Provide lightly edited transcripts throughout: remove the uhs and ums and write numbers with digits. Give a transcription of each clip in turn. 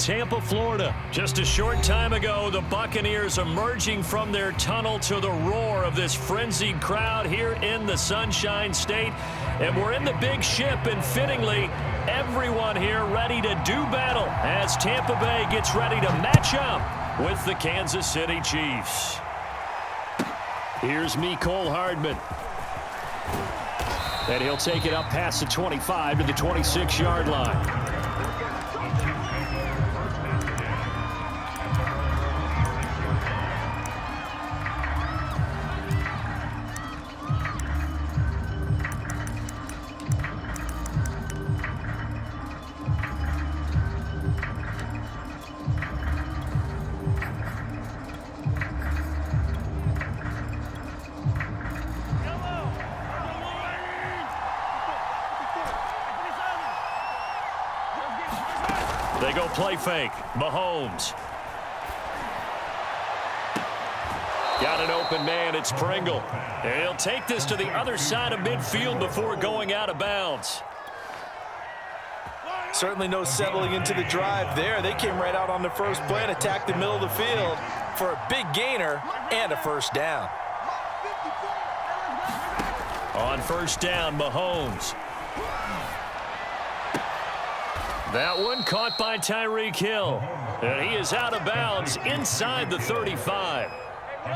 Tampa, Florida. Just a short time ago, the Buccaneers emerging from their tunnel to the roar of this frenzied crowd here in the Sunshine State. And we're in the big ship, and fittingly, everyone here ready to do battle as Tampa Bay gets ready to match up with the Kansas City Chiefs. Here's Mecole Hardman. And he'll take it up past the 25 to the 26-yard line. They go play fake. Mahomes. Got an open man. It's Pringle. And he'll take this to the other side of midfield before going out of bounds. Certainly no settling into the drive there. They came right out on the first play and attacked the middle of the field for a big gainer and a first down. On first down, Mahomes. That one caught by Tyreek Hill. And he is out of bounds inside the 35.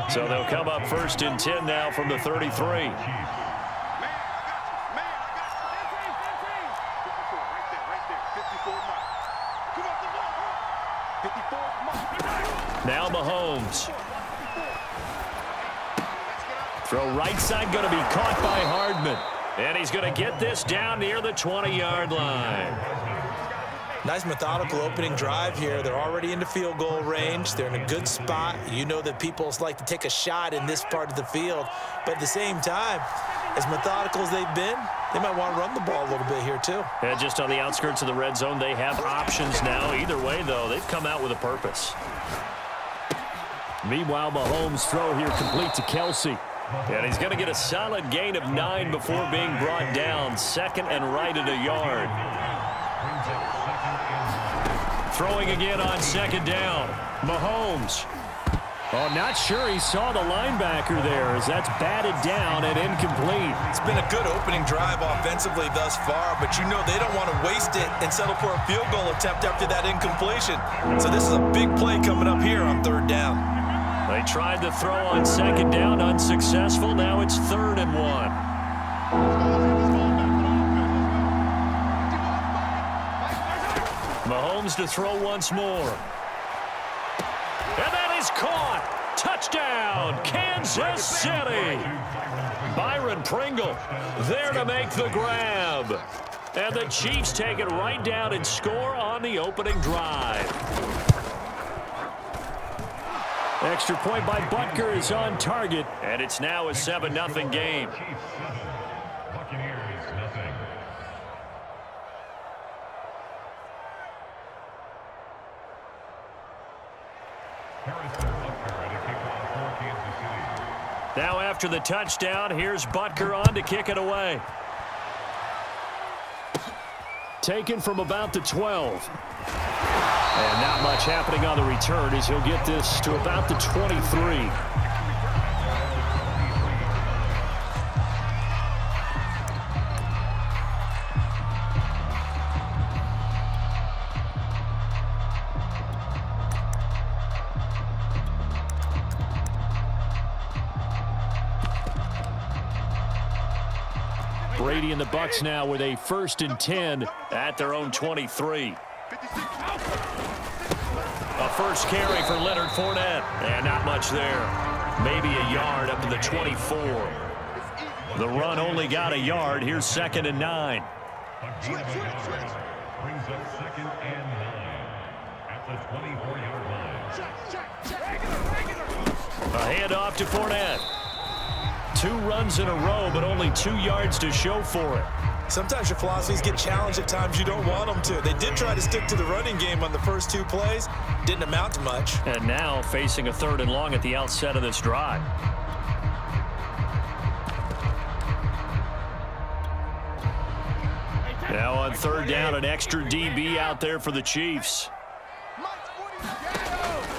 So they'll come up first and 10 now from the 33. Now Mahomes. Throw right side going to be caught by Hardman. And he's going to get this down near the 20-yard line. Nice methodical opening drive here. They're already into field goal range. They're in a good spot. You know that people like to take a shot in this part of the field. But at the same time, as methodical as they've been, they might want to run the ball a little bit here too. And just on the outskirts of the red zone, they have options now. Either way, though, they've come out with a purpose. Meanwhile, Mahomes' throw here complete to Kelsey. And he's going to get a solid gain of 9 before being brought down. Second and right at a yard. Throwing again on second down. Mahomes. Oh, not sure he saw the linebacker there as that's batted down and incomplete. It's been a good opening drive offensively thus far, but you know they don't want to waste it and settle for a field goal attempt after that incompletion. So this is a big play coming up here on third down. They tried to throw on second down, unsuccessful. Now it's 3rd and 1. Mahomes to throw once more. And that is caught. Touchdown, Kansas City. Byron Pringle there to make the grab. And the Chiefs take it right down and score on the opening drive. Extra point by Butker is on target. And it's now a 7-0 game. Now after the touchdown, here's Butker on to kick it away. Taken from about the 12. And not much happening on the return as he'll get this to about the 23. Brady and the Bucs now with a 1st and 10 at their own 23. A first carry for Leonard Fournette. And not much there. Maybe a yard up to the 24. The run only got a yard. Here's 2nd and 9. Brings up 2nd and 9 at the 24-yard line. A handoff to Fournette. 2 runs in a row, but only 2 yards to show for it. Sometimes your philosophies get challenged at times you don't want them to. They did try to stick to the running game on the first 2 plays. Didn't amount to much. And now facing a 3rd and long at the outset of this drive. Now on 3rd down, an extra DB out there for the Chiefs.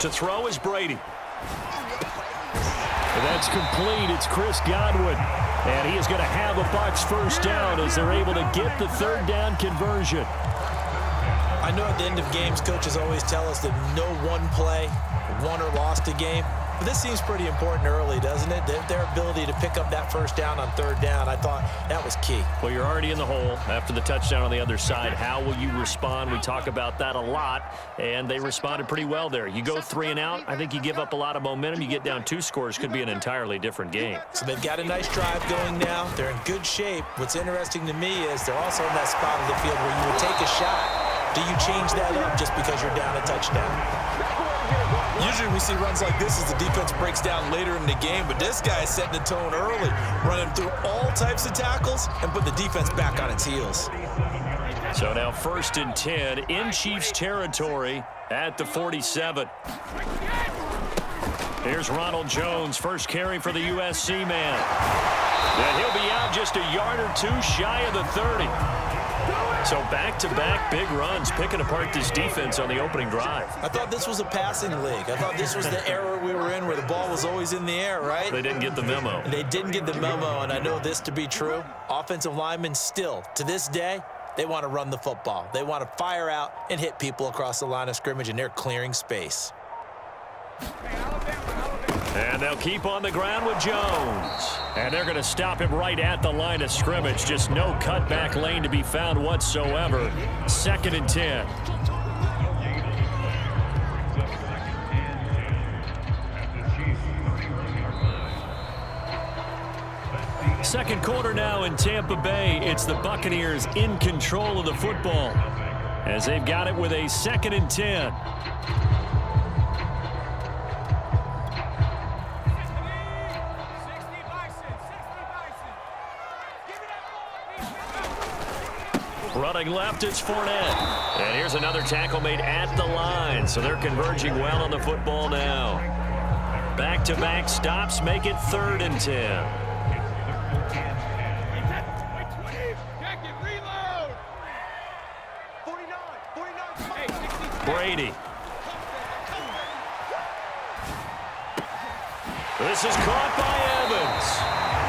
To throw is Brady. And that's complete. It's Chris Godwin. And he is going to have a Bucs first down as they're able to get the third down conversion. I know at the end of games, coaches always tell us that no one play won or lost a game. But this seems pretty important early, doesn't it? Their ability to pick up that first down on third down, I thought that was key. Well, you're already in the hole after the touchdown on the other side. How will you respond? We talk about that a lot, and they responded pretty well there. You go 3 and out, I think you give up a lot of momentum. You get down 2 scores, could be an entirely different game. So they've got a nice drive going now. They're in good shape. What's interesting to me is they're also in that spot of the field where you would take a shot. Do you change that up just because you're down a touchdown? Usually we see runs like this as the defense breaks down later in the game, but this guy is setting the tone early, running through all types of tackles and put the defense back on its heels. So now 1st and 10 in Chiefs territory at the 47. Here's Ronald Jones, first carry for the USC man. And he'll be out just a yard or 2 shy of the 30. So back-to-back big runs, picking apart this defense on the opening drive. I thought this was a passing league. I thought this was the era we were in where the ball was always in the air, right? They didn't get the memo. They didn't get the memo, and I know this to be true. Offensive linemen still, to this day, they want to run the football. They want to fire out and hit people across the line of scrimmage, and they're clearing space. And they'll keep on the ground with Jones. And they're going to stop him right at the line of scrimmage. Just no cutback lane to be found whatsoever. 2nd and 10. Second quarter now in Tampa Bay. It's the Buccaneers in control of the football as they've got it with a 2nd and 10. Running left, it's Fournette. And here's another tackle made at the line. So they're converging well on the football now. Back-to-back stops make it 3rd and 10. Brady. This is caught by Evans.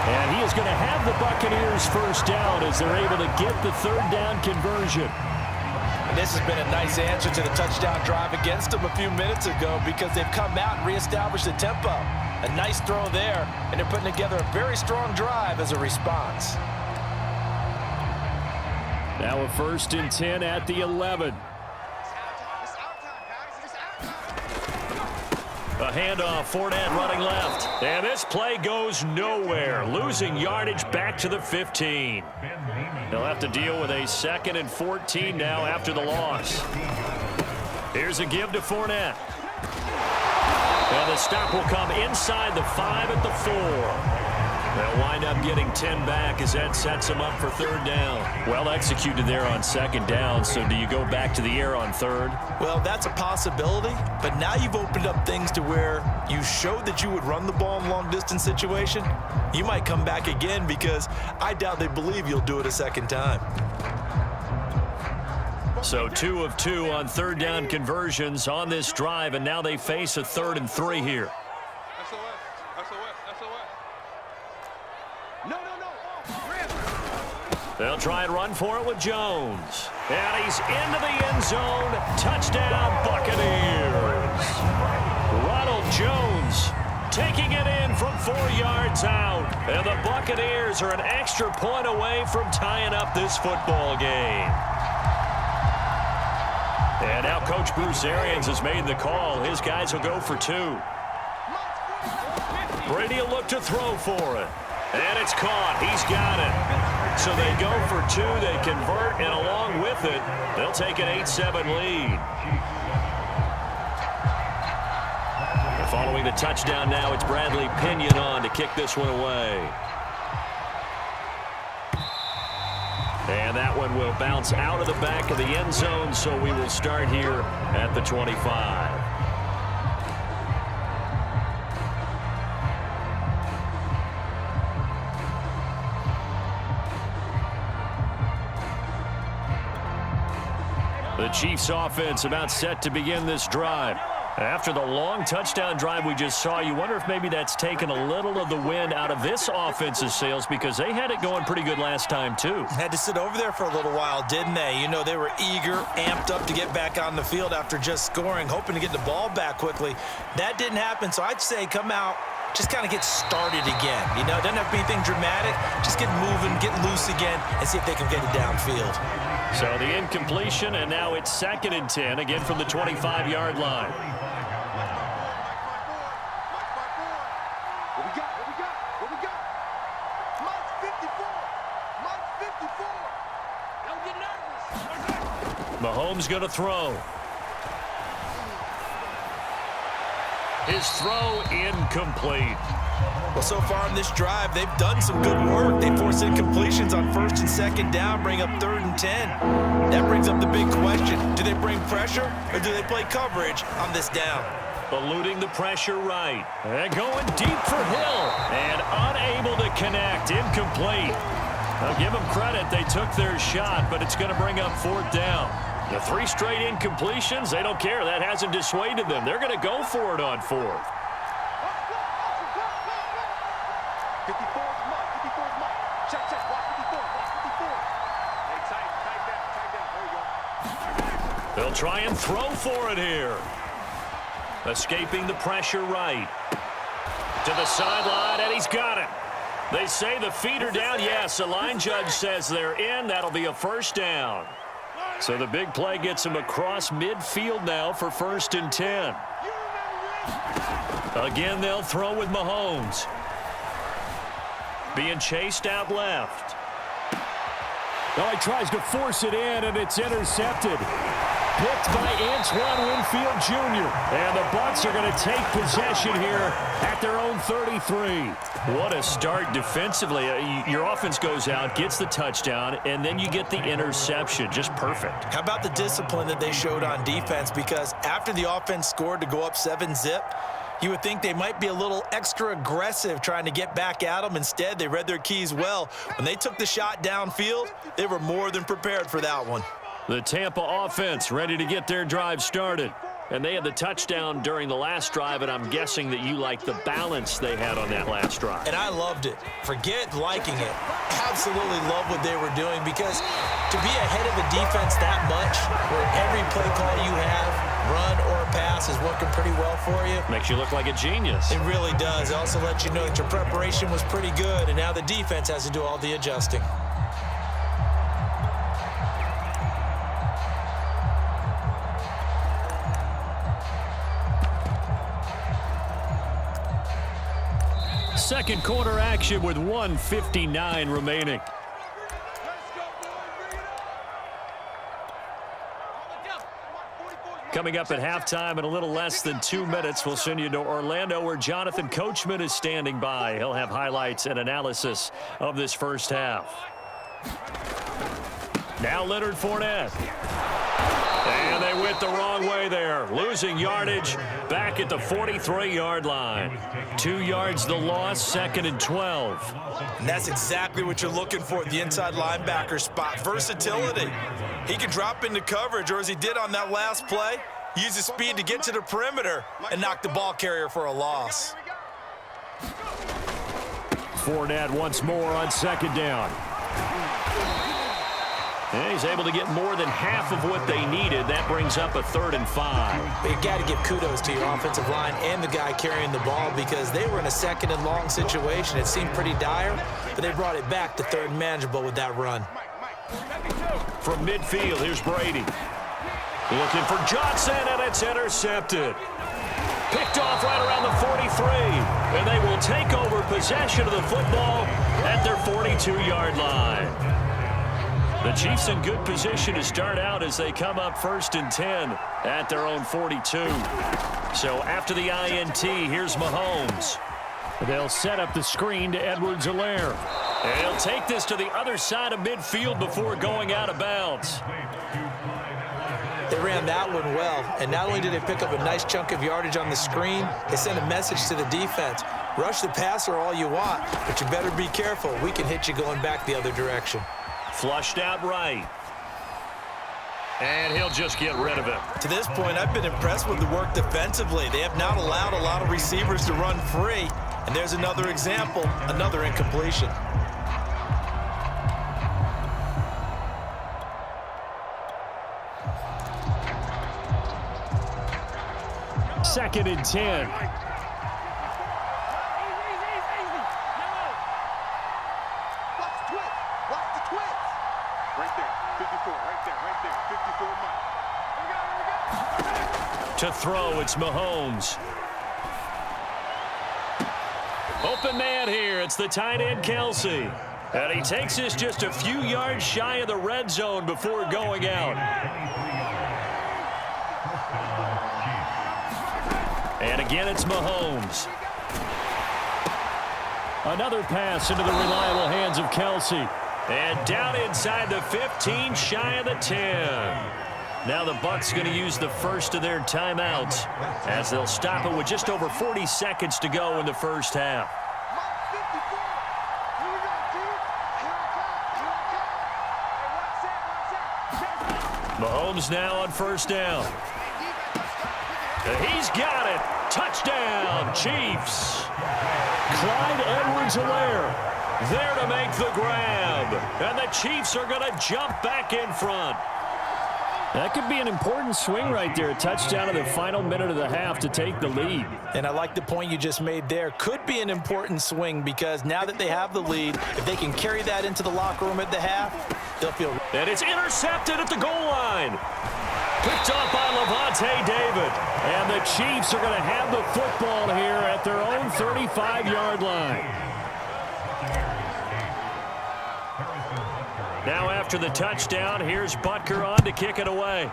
And he is going to have the Buccaneers first down as they're able to get the third down conversion. And this has been a nice answer to the touchdown drive against them a few minutes ago because they've come out and reestablished the tempo. A nice throw there, and they're putting together a very strong drive as a response. Now a 1st and 10 at the 11. A handoff, Fournette running left. And this play goes nowhere. Losing yardage back to the 15. They'll have to deal with a 2nd and 14 now after the loss. Here's a give to Fournette. And the stop will come inside the 5 at the 4. They'll wind up getting 10 back as that sets them up for 3rd down. Well executed there on 2nd down, so do you go back to the air on 3rd? Well, that's a possibility, but now you've opened up things to where you showed that you would run the ball in long-distance situation. You might come back again because I doubt they believe you'll do it a 2nd time. So 2 of 2 on 3rd down conversions on this drive, and now they face a 3rd and 3 here. They'll try and run for it with Jones. And he's into the end zone. Touchdown, Buccaneers. Ronald Jones taking it in from 4 yards out. And the Buccaneers are an extra point away from tying up this football game. And now Coach Bruce Arians has made the call. His guys will go for 2. Brady will look to throw for it. And it's caught. He's got it. So they go for 2. They convert, and along with it, they'll take an 8-7 lead. And following the touchdown now, it's Bradley Pinion on to kick this one away. And that one will bounce out of the back of the end zone, so we will start here at the 25. The Chiefs offense about set to begin this drive. After the long touchdown drive we just saw, you wonder if maybe that's taken a little of the wind out of this offense's sails, because they had it going pretty good last time too. Had to sit over there for a little while, didn't they? You know, they were eager, amped up to get back on the field after just scoring, hoping to get the ball back quickly. That didn't happen, so I'd say come out, just kind of get started again. You know, it doesn't have to be anything dramatic. Just get moving, get loose again, and see if they can get it downfield. So the incompletion, and now it's 2nd and 10, again from the 25-yard line. Mahomes going to throw. His throw incomplete. Well, so far in this drive, they've done some good work. They force incompletions on 1st and 2nd down, bring up 3rd and 10. That brings up the big question. Do they bring pressure, or do they play coverage on this down? Eluding the pressure right. And going deep for Hill. And unable to connect. Incomplete. I'll give them credit. They took their shot, but it's going to bring up 4th down. The 3 straight incompletions, they don't care. That hasn't dissuaded them. They're going to go for it on 4th. They'll try and throw for it here. Escaping the pressure right. To the sideline, and he's got it. They say the feet are down. Yes, the line judge says they're in. That'll be a 1st down. So the big play gets him across midfield now for 1st and 10. Again, they'll throw with Mahomes. Being chased out left. Oh, he tries to force it in, and it's intercepted. Picked by Antoine Winfield Jr. And the Bucs are going to take possession here at their own 33. What a start defensively. Your offense goes out, gets the touchdown, and then you get the interception. Just perfect. How about the discipline that they showed on defense? Because after the offense scored to go up 7-zip, you would think they might be a little extra aggressive trying to get back at them. Instead, they read their keys well. When they took the shot downfield, they were more than prepared for that one. The Tampa offense ready to get their drive started. And they had the touchdown during the last drive, and I'm guessing that you like the balance they had on that last drive. And I loved it. Forget liking it. Absolutely love what they were doing, because to be ahead of a defense that much, where every play call you have, run or pass, is working pretty well for you. Makes you look like a genius. It really does. It also lets you know that your preparation was pretty good, and now the defense has to do all the adjusting. Second quarter action with 1:59 remaining. Coming up at halftime in a little less than 2 minutes, we'll send you to Orlando, where Jonathan Coachman is standing by. He'll have highlights and analysis of this first half. Now Leonard Fournette. And they went the wrong way there. Losing yardage back at the 43-yard line. 2 yards the loss, 2nd and 12. And that's exactly what you're looking for at the inside linebacker spot. Versatility. He can drop into coverage, or as he did on that last play, use his speed to get to the perimeter and knock the ball carrier for a loss. Fournette once more on 2nd down. And he's able to get more than half of what they needed. That brings up a 3rd and 5. You got to give kudos to your offensive line and the guy carrying the ball, because they were in a 2nd and long situation. It seemed pretty dire, but they brought it back to 3rd and manageable with that run. From midfield, here's Brady. Looking for Johnson, and it's intercepted. Picked off right around the 43. And they will take over possession of the football at their 42-yard line. The Chiefs in good position to start out as they come up 1st and 10 at their own 42. So after the INT, here's Mahomes. They'll set up the screen to Edwards-Helaire. And he'll take this to the other side of midfield before going out of bounds. They ran that one well, and not only did they pick up a nice chunk of yardage on the screen, they sent a message to the defense. Rush the passer all you want, but you better be careful. We can hit you going back the other direction. Flushed out right. And he'll just get rid of it. To this point, I've been impressed with the work defensively. They have not allowed a lot of receivers to run free. And there's another example, another incompletion. Second and 10. To throw, it's Mahomes. Open man here. It's the tight end, Kelsey. And he takes us just a few yards shy of the red zone before going out. And again, it's Mahomes. Another pass into the reliable hands of Kelsey. And down inside the 15, shy of the 10. Now the Bucs going to use the first of their timeouts as they'll stop it with just over 40 seconds to go in the first half. Mahomes now on first down. He's got it. Touchdown, Chiefs. Clyde Edwards-Helaire there to make the grab. And the Chiefs are going to jump back in front. That could be an important swing right there. A touchdown in the final minute of the half to take the lead. And I like the point you just made there. Could be an important swing because now that they have the lead, if they can carry that into the locker room at the half, they'll feel... And it's intercepted at the goal line. Picked up by Levante David. And the Chiefs are going to have the football here at their own 35-yard line. Now after the touchdown, here's Butker on to kick it away.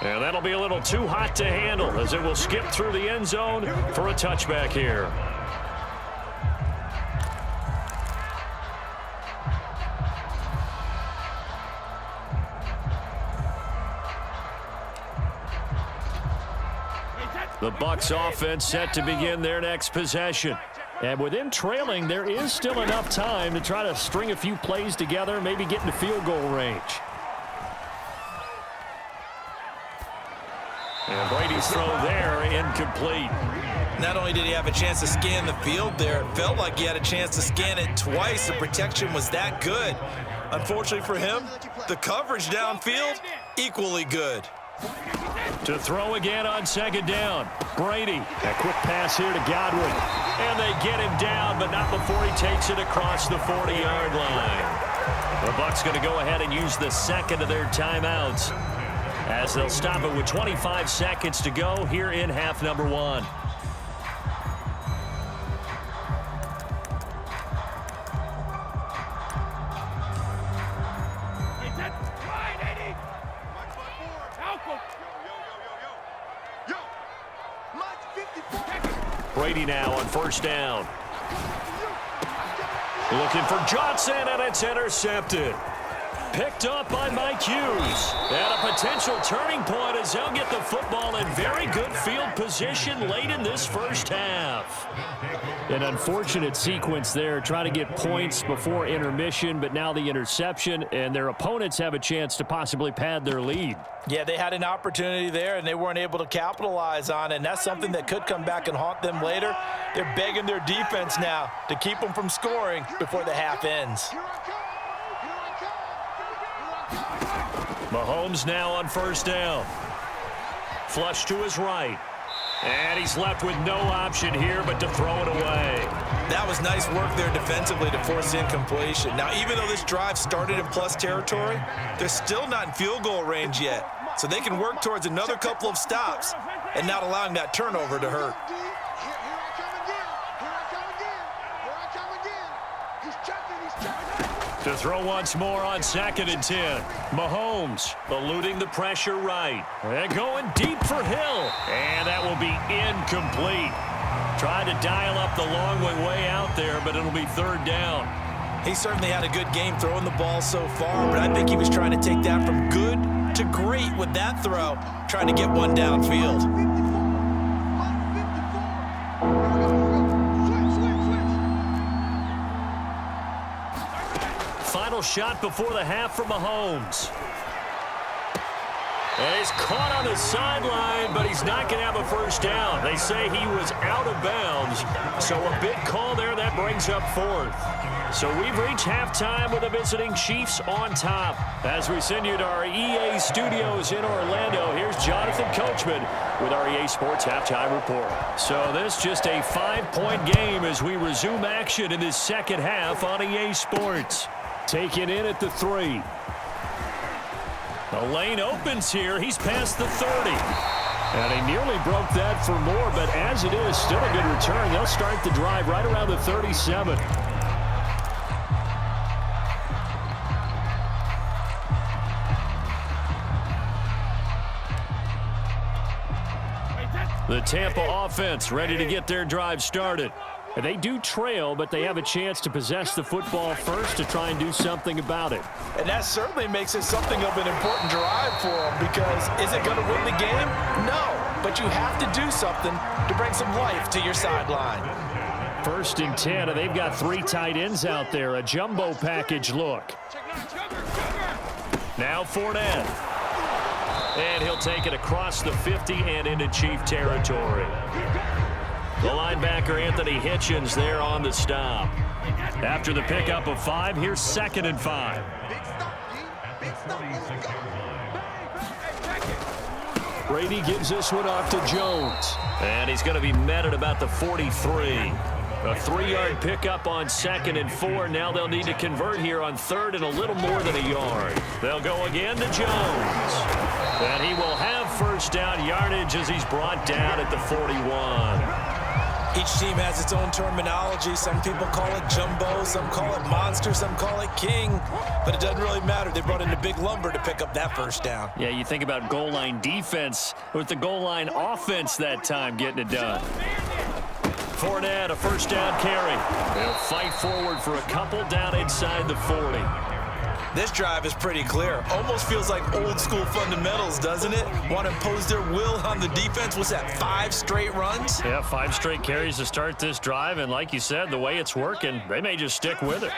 And that'll be a little too hot to handle as it will skip through the end zone for a touchback here. The Bucs offense set to begin their next possession. And with them trailing, there is still enough time to try to string a few plays together, maybe get into field goal range. And Brady's throw there, incomplete. Not only did he have a chance to scan the field there, it felt like he had a chance to scan it twice. The protection was that good. Unfortunately for him, the coverage downfield, equally good. To throw again on second down. Brady, a quick pass here to Godwin. And they get him down, but not before he takes it across the 40-yard line. The Bucs going to go ahead and use the second of their timeouts as they'll stop it with 25 seconds to go here in half number one. Brady now on first down. Looking for Johnson, and it's intercepted. Picked up by Mike Hughes. And a potential turning point as they'll get the football in very good field position late in this first half. An unfortunate sequence there, trying to get points before intermission, but now the interception, and their opponents have a chance to possibly pad their lead. Yeah, they had an opportunity there, and they weren't able to capitalize on it, and that's something that could come back and haunt them later. They're begging their defense now to keep them from scoring before the half ends. Mahomes now on first down. Flush to his right. And he's left with no option here but to throw it away. That was nice work there defensively to force incompletion. Now, even though this drive started in plus territory, they're still not in field goal range yet. So they can work towards another couple of stops and not allowing that turnover to hurt. To throw once more on second and 10. Mahomes eluding the pressure right. And going deep for Hill. And that will be incomplete. Trying to dial up the long way out there, but it'll be third down. He certainly had a good game throwing the ball so far, but I think he was trying to take that from good to great with that throw, trying to get one downfield. final shot before the half from Mahomes. And he's caught on the sideline, but he's not going to have a first down. They say he was out of bounds, so a big call there that brings up fourth. So we've reached halftime with the visiting Chiefs on top. As we send you to our EA studios in Orlando, here's Jonathan Coachman with our EA Sports Halftime Report. So this just a 5-point game as we resume action in this second half on EA Sports. Taken in at the 3. The lane opens here. He's past the 30. And he nearly broke that for more, but as it is, still a good return. They'll start the drive right around the 37. The Tampa offense ready to get their drive started. And they do trail, but they have a chance to possess the football first to try and do something about it. And that certainly makes it something of an important drive for them, because is it going to win the game? No, but you have to do something to bring some life to your sideline. 1st and 10, and they've got 3 tight ends out there. A jumbo package look. Now Fournette. And he'll take it across the 50 and into Chief territory. The linebacker, Anthony Hitchens, there on the stop. After the pickup of 5, here's 2nd and 5. Brady gives this one off to Jones. And he's going to be met at about the 43. A 3-yard pickup on 2nd and 4. Now they'll need to convert here on 3rd and a little more than a yard. They'll go again to Jones. And he will have first down yardage as he's brought down at the 41. Each team has its own terminology. Some people call it jumbo, some call it monster, some call it king. But it doesn't really matter. They brought in the big lumber to pick up that first down. Yeah, you think about goal line defense with the goal line offense that time getting it done. Fournette, a first down carry. They'll fight forward for a couple down inside the 40. This drive is pretty clear. Almost feels like old school fundamentals, doesn't it? Want to impose their will on the defense. What's that, 5 straight runs? Yeah, 5 straight carries to start this drive. And like you said, the way it's working, they may just stick with it.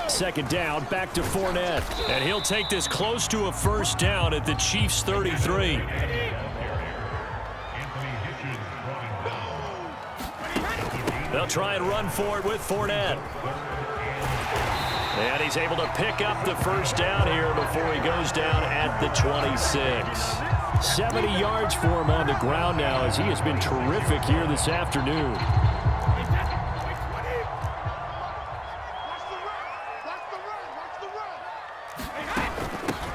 2nd down, back to Fournette. And he'll take this close to a first down at the Chiefs' 33. They'll try and run for it with Fournette. And he's able to pick up the first down here before he goes down at the 26. 70 yards for him on the ground now as he has been terrific here this afternoon.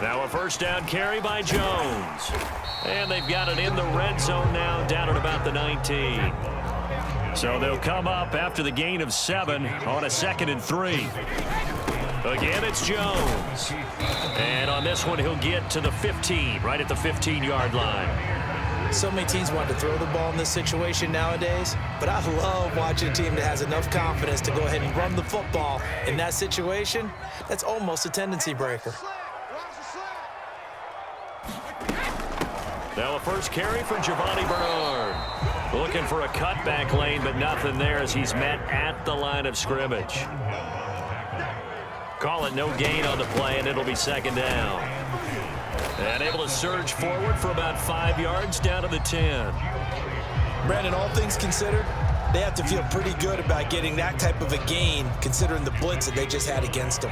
Now a first down carry by Jones. And they've got it in the red zone now down at about the 19. So they'll come up after the gain of 7 on a 2nd and 3. Again, it's Jones. And on this one, he'll get to the 15, right at the 15-yard line. So many teams want to throw the ball in this situation nowadays, but I love watching a team that has enough confidence to go ahead and run the football. In that situation, that's almost a tendency breaker. Now a first carry for Giovanni Bernard. Looking for a cutback lane, but nothing there as he's met at the line of scrimmage. Call it no gain on the play, and it'll be 2nd down. And able to surge forward for about 5 yards down to the 10. Brandon, all things considered, they have to feel pretty good about getting that type of a gain considering the blitz that they just had against them.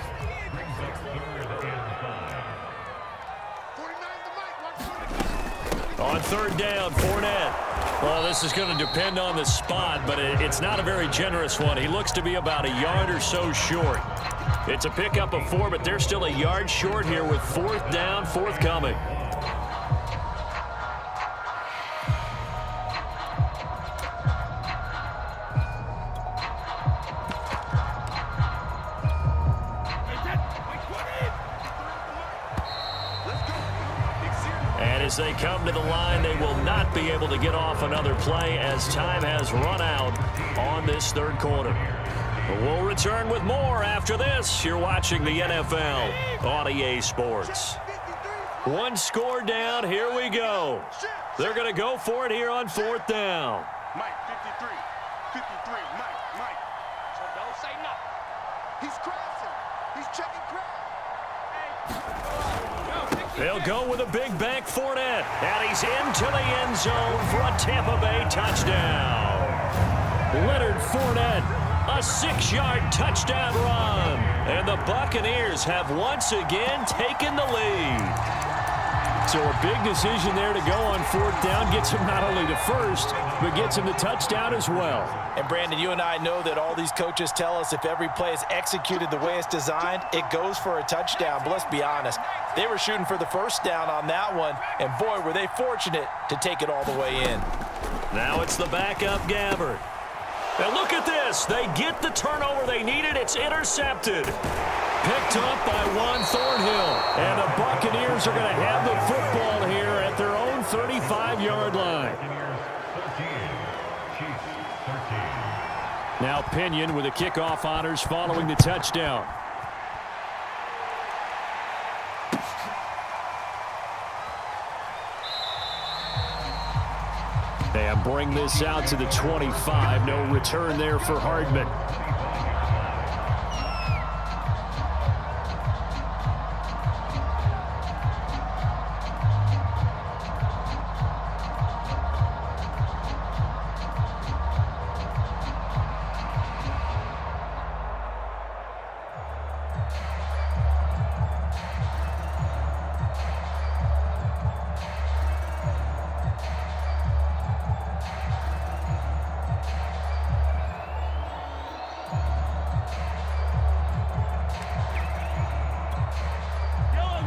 On 3rd down, Fournette. Well, this is going to depend on the spot, but it's not a very generous one. He looks to be about a yard or so short. It's a pickup of 4, but they're still a yard short here with 4th down forthcoming. And as they come to the line, they will not be able to get off another play as time has run out on this 3rd quarter. We'll return with more after this. You're watching the NFL on EA Sports. 1 score down. Here we go. They're going to go for it here on 4th down. Mike, 53, Mike. So don't say nothing. He's crossing. He's They'll go with a big bank Fournette, and he's into the end zone for a Tampa Bay touchdown. Leonard Fournette, a 6-yard touchdown run, and the Buccaneers have once again taken the lead. So a big decision there to go on 4th down. Gets him not only to first, but gets him the touchdown as well. And, Brandon, you and I know that all these coaches tell us if every play is executed the way it's designed, it goes for a touchdown. But let's be honest, they were shooting for the first down on that one, and, boy, were they fortunate to take it all the way in. Now it's the backup Gabbert. And look at this. They get the turnover they needed. It's intercepted. Picked up by Juan Thornhill. And the Buccaneers are going to have the football here at their own 35-yard line. Now Pinion with the kickoff honors following the touchdown. And bring this out to the 25. No return there for Hardman.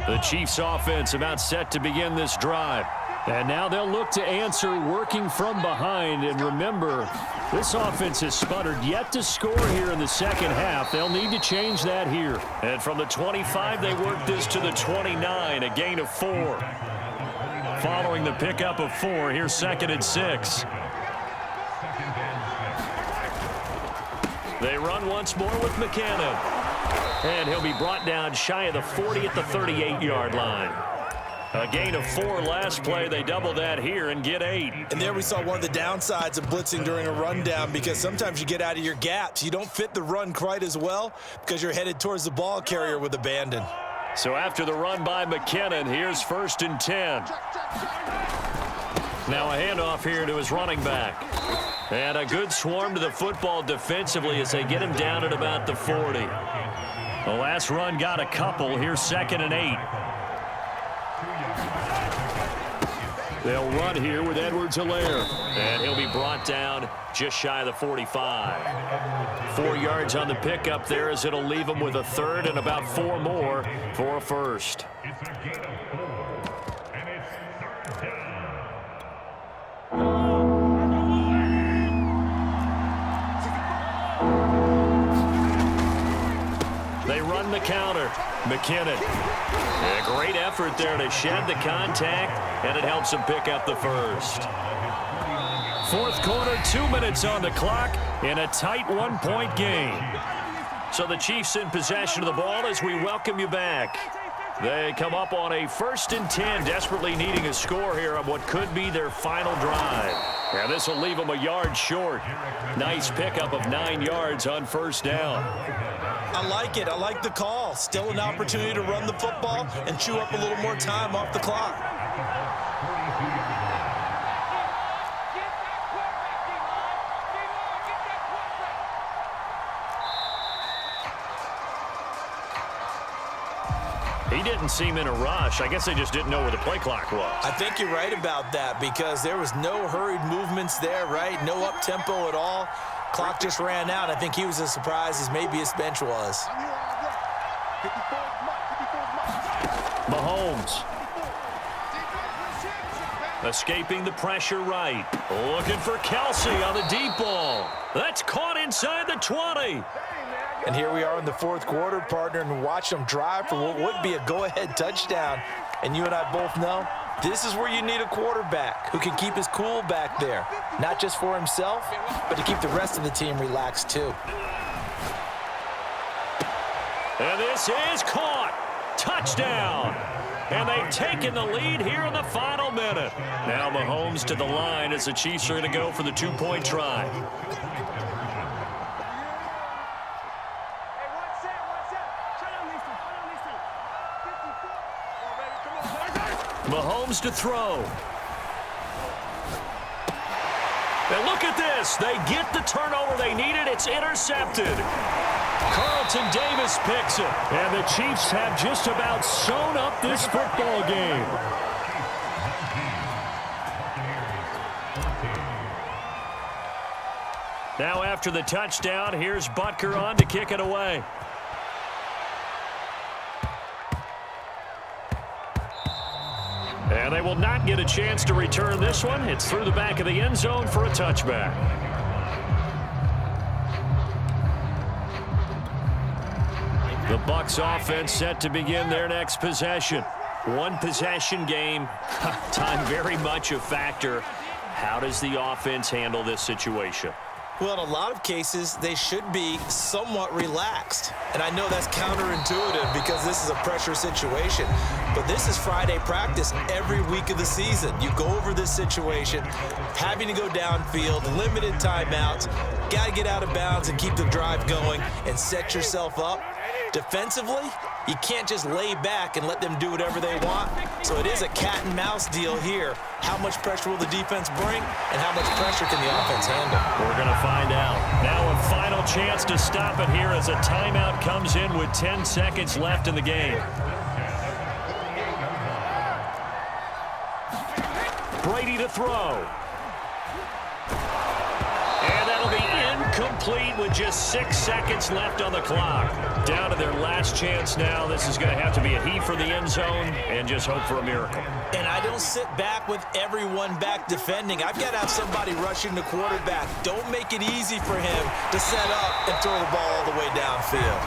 The Chiefs offense about set to begin this drive. And now they'll look to answer working from behind. And remember, this offense has sputtered yet to score here in the second half. They'll need to change that here. And from the 25, they work this to the 29, a gain of 4. Following the pickup of 4, here's 2nd and 6. They run once more with McKinnon. And he'll be brought down shy of the 40 at the 38-yard line. A gain of 4 last play. They double that here and get 8. And there we saw one of the downsides of blitzing during a rundown, because sometimes you get out of your gaps. You don't fit the run quite as well because you're headed towards the ball carrier with abandon. So after the run by McKinnon, here's 1st and 10. Now a handoff here to his running back. And a good swarm to the football defensively as they get him down at about the 40. The last run got a couple. Here's 2nd and 8. They'll run here with Edwards-Helaire. And he'll be brought down just shy of the 45. 4 yards on the pickup there as it'll leave him with a 3rd and about 4 more for a first. It's a gain of 4, and it's 3rd down. They run the counter. McKinnon. A great effort there to shed the contact, and it helps him pick up the first. 4th quarter, 2 minutes on the clock in a tight 1-point game. So the Chiefs in possession of the ball as we welcome you back. They come up on a 1st and 10, desperately needing a score here on what could be their final drive. And this will leave them a yard short. Nice pickup of 9 yards on 1st down. I like it. I like the call. Still an opportunity to run the football and chew up a little more time off the clock. He didn't seem in a rush. I guess they just didn't know where the play clock was. I think you're right about that, because there was no hurried movements there, right? No up-tempo at all. Clock just ran out. I think he was as surprised as maybe his bench was. Mahomes. Escaping the pressure right. Looking for Kelsey on the deep ball. That's caught inside the 20. And here we are in the 4th quarter, partner, and watch them drive for what would be a go-ahead touchdown. And you and I both know this is where you need a quarterback who can keep his cool back there. Not just for himself, but to keep the rest of the team relaxed too. And this is caught. Touchdown. And they've taken the lead here in the final minute. Now Mahomes to the line as the Chiefs are going to go for the 2-point try. Mahomes to throw. And look at this. They get the turnover they needed. It's intercepted. Carlton Davis picks it. And the Chiefs have just about sewn up this football game. Now after the touchdown, here's Butker on to kick it away. And they will not get a chance to return this one. It's through the back of the end zone for a touchback. The Bucs offense set to begin their next possession. One possession game. Time very much a factor. How does the offense handle this situation? Well, in a lot of cases, they should be somewhat relaxed. And I know that's counterintuitive because this is a pressure situation. But this is Friday practice every week of the season. You go over this situation, having to go downfield, limited timeouts, got to get out of bounds and keep the drive going and set yourself up. Defensively, you can't just lay back and let them do whatever they want. So it is a cat and mouse deal here. How much pressure will the defense bring and how much pressure can the offense handle? We're going to find out. Now a final chance to stop it here as a timeout comes in with 10 seconds left in the game. Brady to throw. And that'll be incomplete with just 6 seconds left on the clock. Down to their last chance now. This is going to have to be a heave for the end zone and just hope for a miracle. And I don't sit back with everyone back defending. I've got to have somebody rushing the quarterback. Don't make it easy for him to set up and throw the ball all the way downfield.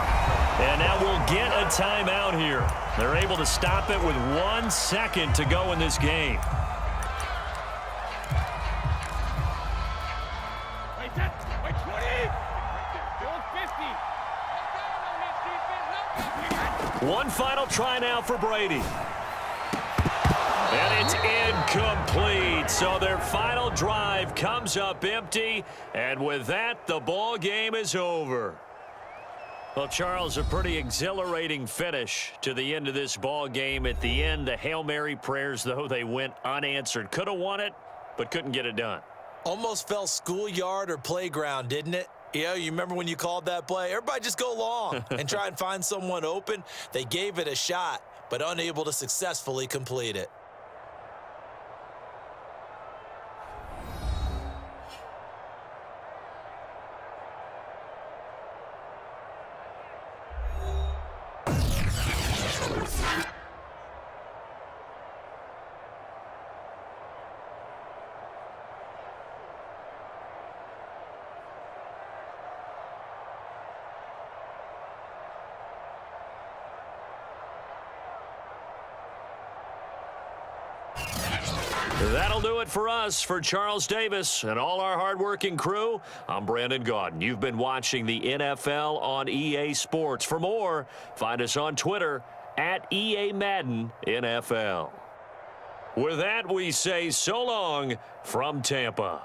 And now we'll get a timeout here. They're able to stop it with 1 second to go in this game. One final try now for Brady. And it's incomplete. So their final drive comes up empty. And with that, the ball game is over. Well, Charles, a pretty exhilarating finish to the end of this ball game. At the end, the Hail Mary prayers, though, they went unanswered. Could have won it, but couldn't get it done. Almost felt schoolyard or playground, didn't it? Yeah, you remember when you called that play? Everybody just go long and try and find someone open. They gave it a shot, but unable to successfully complete it. That'll do it for us. For Charles Davis and all our hardworking crew, I'm Brandon Gaudin. You've been watching the NFL on EA Sports. For more, find us on Twitter at EA Madden NFL. With that, we say so long from Tampa.